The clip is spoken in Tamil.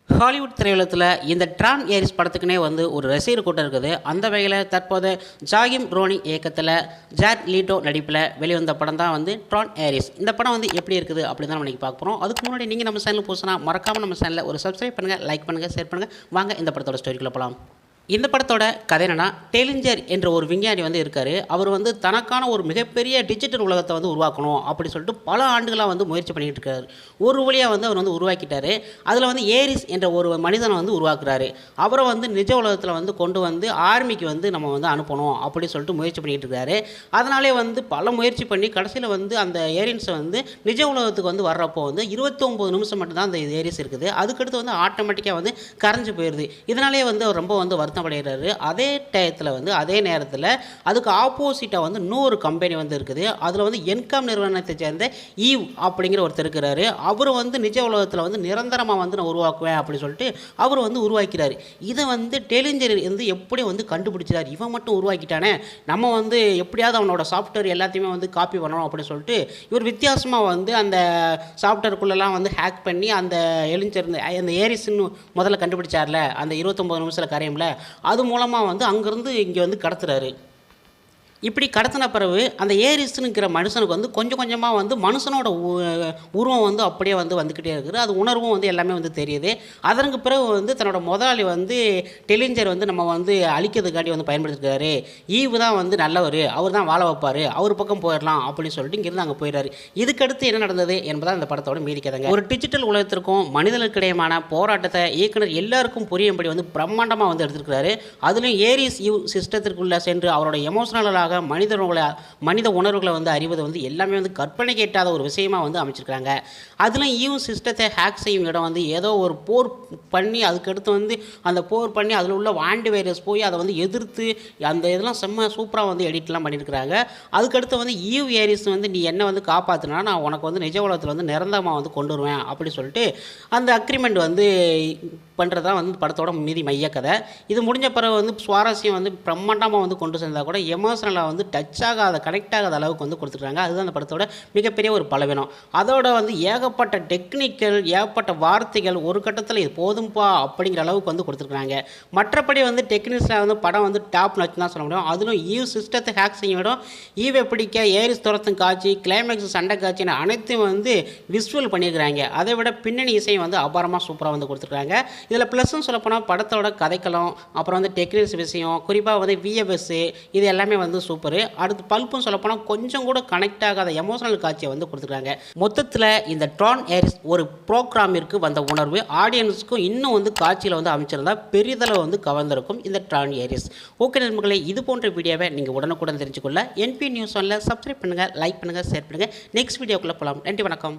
ஹாலிவுட் திரையுலகத்தில் இந்த ட்ரான் ஏரிஸ் படத்துக்குனே வந்து ஒரு ரசிகர் கூட்டம் இருக்குது. அந்த வகையில் தற்போது ஜாகிம் ரோனி இயக்கத்தில் ஜாட் லீட்டோ நடிப்பில் வெளிவந்த படம் தான் வந்து ட்ரான் ஏரிஸ். இந்த படம் வந்து எப்படி இருக்குது அப்படி தான் நம்ம இன்றைக்கி பார்க்க போகிறோம். அதுக்கு முன்னாடி நீங்கள் நம்ம சேனல் புதுசுனா மறக்காமல் நம்ம சேனலில் ஒரு சப்ஸ்கிரைப் பண்ணுங்கள், லைக் பண்ணுங்கள், ஷேர் பண்ணுங்கள். வாங்க இந்த படத்தோட ஸ்டோரிக்குள்ளே போகலாம். இந்த படத்தோட கதை என்னன்னா, டெலிஞ்சர் என்ற ஒரு விஞ்ஞானி வந்து இருக்கார். அவர் வந்து தனக்கான ஒரு மிகப்பெரிய டிஜிட்டல் உலகத்தை வந்து உருவாக்கணும் அப்படி சொல்லிட்டு பல ஆண்டுகளாக வந்து முயற்சி பண்ணிகிட்டு இருக்காரு. ஒரு வழியாக வந்து அவர் வந்து உருவாக்கிட்டார். அதில் வந்து ஏரிஸ் என்ற ஒரு மனிதனை வந்து உருவாக்குறாரு. அவரை வந்து நிஜ உலகத்தில் வந்து கொண்டு வந்து ஆர்மிக்கு வந்து நம்ம வந்து அனுப்பணும் அப்படி சொல்லிட்டு முயற்சி பண்ணிகிட்டு இருக்காரு. அதனாலே வந்து பல முயற்சி பண்ணி கடைசியில் வந்து அந்த ஏரியன்ஸை வந்து நிஜ உலகத்துக்கு வந்து வர்றப்போ வந்து 29 நிமிஷம் மட்டும்தான் அந்த ஏரிஸ் இருக்குது. அதுக்கடுத்து வந்து ஆட்டோமேட்டிக்காக வந்து கரைஞ்சு போயிடுது. இதனாலே வந்து அவர் ரொம்ப வந்து வருத்தமடைகிறாரு. அதே டயத்தில் வந்து அதே நேரத்தில் அதுக்கு ஆப்போசிட்டாக வந்து இன்னொரு கம்பெனி வந்து இருக்குது. அதில் வந்து என்காம் நிறுவனத்தை சேர்ந்த ஈவ் அப்படிங்கிற ஒருத்தர் இருக்கிறாரு. அவர் வந்து நிஜ உலகத்தில் வந்து நிரந்தரமாக வந்து நான் உருவாக்குவேன் அப்படின்னு சொல்லிட்டு அவர் வந்து உருவாக்கிறார். இதை வந்து டெலிஞ்சர் வந்து எப்படி வந்து கண்டுபிடிச்சார், இவன் மட்டும் உருவாக்கிட்டானே, நம்ம வந்து எப்படியாவது அவனோட சாஃப்ட்வேர் எல்லாத்தையுமே வந்து காப்பி பண்ணணும் அப்படின்னு சொல்லிட்டு இவர் வித்தியாசமாக வந்து அந்த சாஃப்ட்வேருக்குள்ளெல்லாம் வந்து ஹேக் பண்ணி அந்த அந்த ஏரிஸ்ன்னு முதல்ல கண்டுபிடிச்சார்ல, அந்த 29 நிமிஷத்தில் கரையும்ல, அது மூலமாக வந்து அங்கேருந்து இங்கே வந்து கடத்துறாரு. இப்படி கடத்தின பிறகு அந்த ஏரிஸ்னுங்கிற மனுஷனுக்கு வந்து கொஞ்சம் கொஞ்சமாக வந்து மனுஷனோட உருவம் வந்து அப்படியே வந்து வந்துக்கிட்டே இருக்குது. அது உணர்வும் வந்து எல்லாமே வந்து தெரியுது. அதற்கு பிறகு வந்து தன்னோட முதலாளி வந்து டெலிஞ்சர் வந்து நம்ம வந்து அழிக்கிறதுக்காண்டி வந்து பயன்படுத்திருக்காரு. ஈவு தான் வந்து நல்லவர், அவர் தான் வாழ வைப்பார், அவர் பக்கம் போயிடலாம் அப்படின்னு சொல்லிட்டு இங்கேருந்து அங்கே போயிடுறாரு. இதுக்கடுத்து என்ன நடந்தது என்பதான் இந்த படத்தோட மீதி கதைங்க. ஒரு டிஜிட்டல் உலகத்திற்கும் மனிதனுக்கு இடையமான போராட்டத்தை இயக்குனர் எல்லாருக்கும் புரியும்படி வந்து பிரம்மாண்டமாக வந்து எடுத்துருக்கிறாரு. அதுலேயும் ஏரிஸ் ஈவ் சிஸ்டத்திற்குள்ளே சென்று அவரோட எமோஷனலாக மனித உணர்வுகளை வந்து அறிவது வந்து எல்லாமே வந்து கற்பனை கேட்டாத ஒரு விஷயமா வந்து அமைச்சிருக்காங்க. அதில் ஈவ் சிஸ்டத்தை ஹேக் செய்யும் இடம் வந்து ஏதோ ஒரு போர் பண்ணி அதுக்கடுத்து வந்து அந்த போர் பண்ணி அதில் உள்ள ஆன்டி வைரஸ் போய் அதை வந்து எதிர்த்து அந்த இதெல்லாம் செம்ம சூப்பராக வந்து எடிட்லாம் பண்ணியிருக்கிறாங்க. அதுக்கடுத்து வந்து ஈவ் ஏரிஸ் வந்து நீ என்ன வந்து காப்பாற்றினா நான் உனக்கு வந்து நிஜ உலகத்தில் வந்து நிரந்தரமாக வந்து கொண்டு வருவேன் அப்படி சொல்லிட்டு அந்த அக்ரிமெண்ட் வந்து பண்ணுறதா வந்து படத்தோட மீதி மைய கதை. இது முடிஞ்ச பிறகு வந்து சுவாரஸ்யம் வந்து பிரம்மாண்டமாக வந்து கொண்டு சேர்ந்தால் கூட எமோஷனலாக வந்து டச் ஆகாத கனெக்ட் ஆகாத அளவுக்கு வந்து கொடுத்துருக்காங்க. அதுதான் அந்த படத்தோட மிகப்பெரிய ஒரு பலவீனம். அதோட வந்து ஏகப்பட்ட டெக்னிக்கல், ஏகப்பட்ட வார்த்தைகள், ஒரு கட்டத்தில் இது போதும்பா அப்படிங்கிற அளவுக்கு வந்து கொடுத்துருக்காங்க. மற்றபடி வந்து டெக்னிக்ஸாக வந்து படம் வந்து டாப் நச்சு தான் சொல்ல முடியும். அதிலும் ஈவ் சிஸ்டத்தை ஹேக் செய்ய விடும், ஈவை பிடிக்க ஏரிஸ் துரத்தும் காட்சி, கிளைமேக்ஸ் சண்டை காட்சின்னு அனைத்தையும் வந்து விசுவல் பண்ணியிருக்கிறாங்க. அதை விட பின்னணி இசையும் வந்து அபாரமாக சூப்பராக வந்து கொடுத்துருக்காங்க. இதில் ப்ளஸ்ன்னு சொல்லப்போனால் படத்தோட கதைக்களம், அப்புறம் வந்து டெக்னிக்ஸ் விஷயம், குறிப்பாக வந்து விஎஃப்எஸ், இது எல்லாமே வந்து சூப்பரு. அடுத்து பல்ப்புன்னு சொல்லப்போனால் கொஞ்சம் கூட கனெக்ட் ஆகாத எமோஷனல் காட்சியை வந்து கொடுத்துருக்காங்க. மொத்தத்தில் இந்த ட்ரான் ஏரிஸ் ஒரு ப்ரோக்ராமிற்கு வந்த உணர்வு ஆடியன்ஸுக்கும் இன்னும் வந்து காட்சியில் வந்து அமைச்சிருந்தா பெரிதளவு வந்து கவர்ந்திருக்கும் இந்த ட்ரான் ஏரிஸ். ஓகே நண்பர்களே, இது போன்ற வீடியோவை நீங்கள் உடனுக்குடன் தெரிஞ்சுக்கொள்ள என்பி நியூஸ் சேனலை சப்ஸ்கிரைப் பண்ணுங்கள், லைக் பண்ணுங்கள், ஷேர் பண்ணுங்கள். நெக்ஸ்ட் வீடியோக்குள்ளே போகலாம். நன்றி, வணக்கம்.